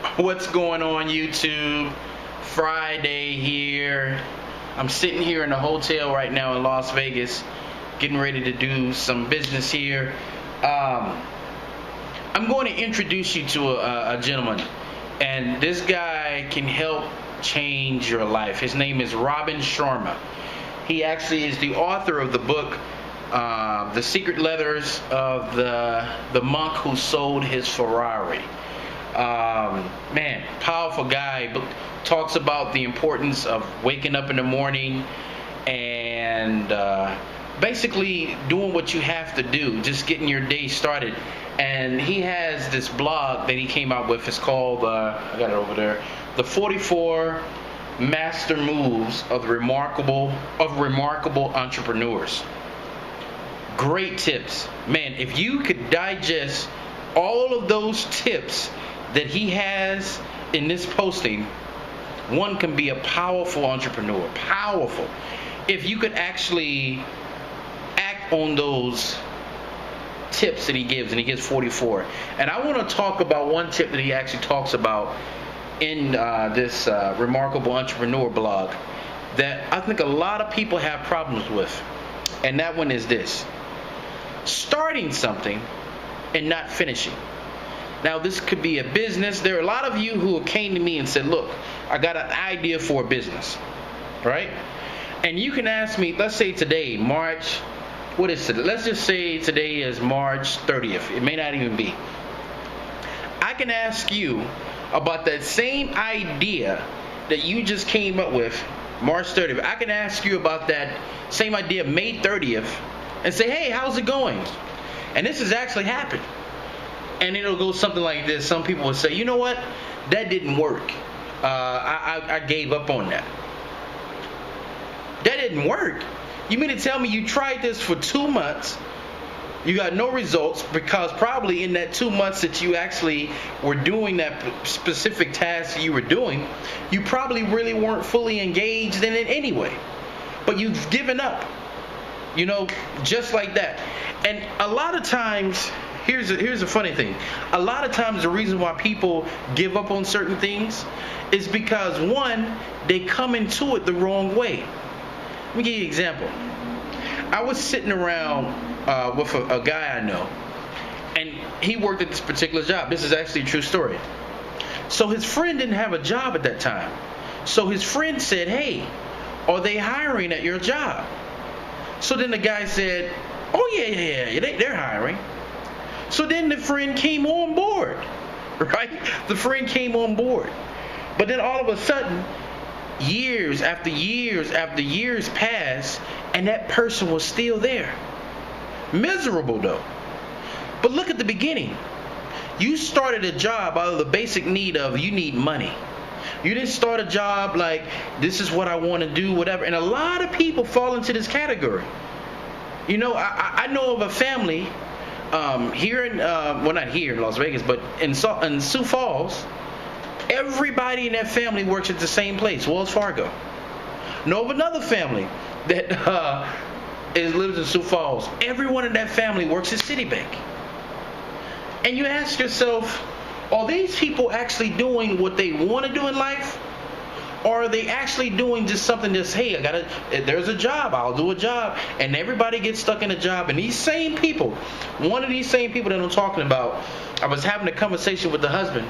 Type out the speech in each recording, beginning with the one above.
What's going on, YouTube? Friday here. I'm sitting here in a hotel right now in Las Vegas, getting ready to do some business here. I'm going to introduce you to a gentleman, and this guy can help change your life. His name is Robin Sharma. He actually is the author of the book, The Secret Letters of the Monk Who Sold His Ferrari. Man, powerful guy, but talks about the importance of waking up in the morning and basically doing what you have to do, just getting your day started. And he has this blog that he came out with. It's called, I got it over there, The 44 Master Moves of Remarkable Entrepreneurs. Great tips. Man, if you could digest all of those tips that he has in this posting, one can be a powerful entrepreneur. Powerful. If you could actually act on those tips that he gives, and he gives 44. And I want to talk about one tip that he actually talks about in this Remarkable Entrepreneur blog that I think a lot of people have problems with. And that one is this: starting something and not finishing. Now, this could be a business. There are a lot of you who came to me and said, look, I got an idea for a business, right? And you can ask me, let's say today, what is it? Let's just say today is March 30th. It may not even be. I can ask you about that same idea that you just came up with March 30th. I can ask you about that same idea May 30th and say, hey, how's it going? And this has actually happened. And it'll go something like this. Some people will say, you know what? That didn't work. I gave up on that. That didn't work. You mean to tell me you tried this for 2 months, you got no results, because probably in that 2 months that you actually were doing that specific task you were doing, you probably really weren't fully engaged in it anyway. But you've given up. You know, just like that. And a lot of times, here's a funny thing. A lot of times the reason why people give up on certain things is because, one, they come into it the wrong way. Let me give you an example. I was sitting around with a guy I know, and he worked at this particular job. This is actually a true story. So his friend didn't have a job at that time. So his friend said, hey, are they hiring at your job? So then the guy said, oh, yeah, they're hiring. So then the friend came on board, right? The friend came on board. But then all of a sudden, years after years after years passed, and that person was still there. Miserable, though. But look at the beginning. You started a job out of the basic need of you need money. You didn't start a job like, this is what I want to do, whatever. And a lot of people fall into this category. You know, I know of a family here in, well, not here in Las Vegas, but in Sioux Falls. Everybody in that family works at the same place, Wells Fargo. Know of another family that lives in Sioux Falls. Everyone in that family works at Citibank. And you ask yourself, are these people actually doing what they want to do in life? Or are they actually doing just something that's, hey, there's a job, I'll do a job. And everybody gets stuck in a job. And these same people, one of these same people that I'm talking about, I was having a conversation with the husband.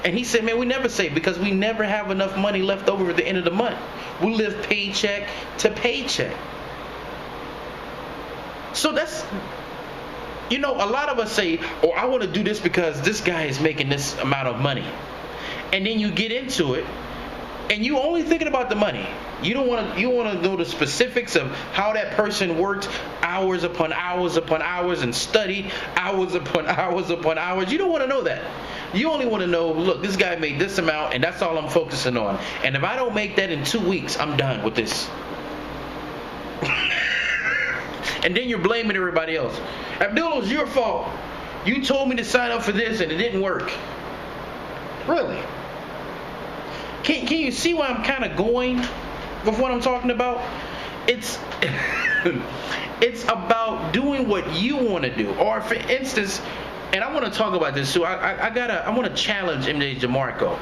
And he said, man, we never save because we never have enough money left over at the end of the month. We live paycheck to paycheck. So that's, you know, a lot of us say, oh, I want to do this because this guy is making this amount of money. And then you get into it, and you only thinking about the money. You want to know the specifics of how that person worked hours upon hours upon hours and studied hours upon hours upon hours. You don't want to know that. You only want to know, look, this guy made this amount, and that's all I'm focusing on. And if I don't make that in 2 weeks, I'm done with this. And then you're blaming everybody else. Abdul, it was your fault. You told me to sign up for this, and it didn't work. Really? Can you see where I'm kind of going with what I'm talking about? It's it's about doing what you want to do. Or for instance, and I want to talk about this too. I want to challenge MJ DeMarco,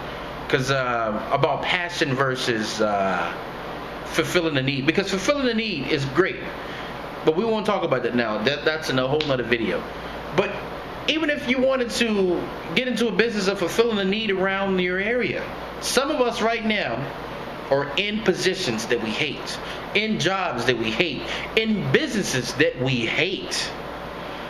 because about passion versus fulfilling the need. Because fulfilling the need is great, but we won't talk about that now. That's in a whole nother video. But even if you wanted to get into a business of fulfilling the need around your area, some of us right now are in positions that we hate, in jobs that we hate, in businesses that we hate.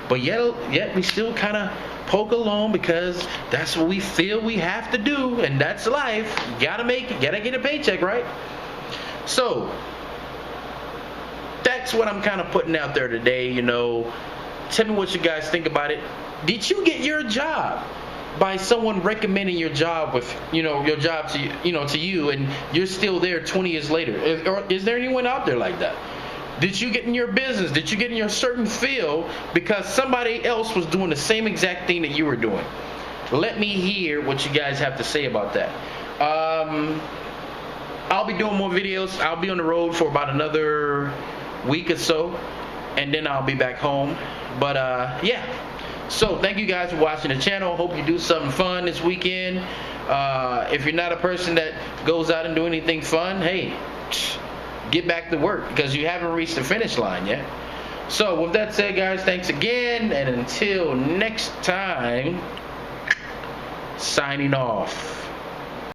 But yet we still kind of poke along because that's what we feel we have to do, and that's life. You gotta make it, gotta get a paycheck, right? So that's what I'm kind of putting out there today. Tell me what you guys think about it. Did you get your job by someone recommending your job with your job to to you, and you're still there 20 years later? Or is there anyone out there like that? Did you get in your business? Did you get in your certain field because somebody else was doing the same exact thing that you were doing? Let me hear what you guys have to say about that. I'll be doing more videos. I'll be on the road for about another week or so, and then I'll be back home. But yeah. So thank you guys for watching the channel. Hope you do something fun this weekend. If you're not a person that goes out and do anything fun, hey, get back to work, because you haven't reached the finish line yet. So with that said, guys, thanks again, and until next time, signing off.